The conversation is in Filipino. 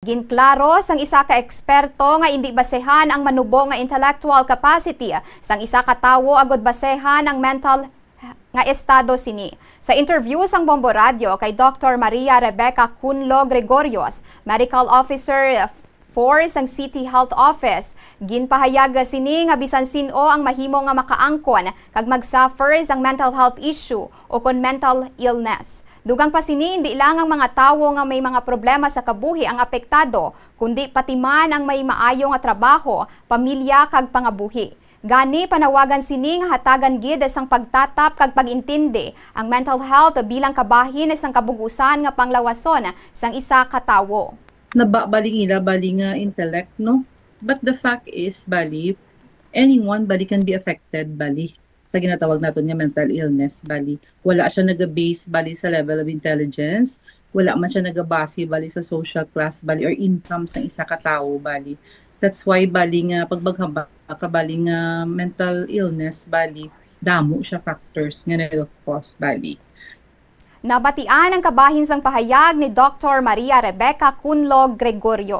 Ginklaro sang isa ka eksperto nga indi basehan ang manubo nga intellectual capacity sang isa ka tawo agod basehan ang mental nga estado sini. Sa interview sang Bombo Radio kay Dr. Maria Rebecca Cunlo Gregorios, Medical Officer for sang City Health Office, ginpahayag sini nga bisan sino ang mahimo nga makaangkon kag mag-suffer sang mental health issue o kon mental illness. Dugang pa sini, hindi lang ang mga tawo nga may mga problema sa kabuhi ang apektado, kundi pati man ang may maayo nga trabaho, pamilya kag pangabuhi. Gani panawagan sini nga hatagan gid sang pagtatap kag pagintindi ang mental health bilang kabahin sang kabugusan nga panglawason sang isa ka tawo. Nababaling ila bali nga intellect, no? But the fact is, bali, anyone bali can be affected, bali. Sa ginatawag natin niya mental illness, bali. Wala siya nag-base, bali, sa level of intelligence. Wala man siya nag-base, bali, sa social class, bali, or income sa isa ka tao, bali. That's why, bali nga, pagbaghaba ka, bali nga mental illness, bali, damo siya factors nga nag-cause, bali. Nabatian ang kabahin sang pahayag ni Dr. Maria Rebecca Cunlo Gregorio.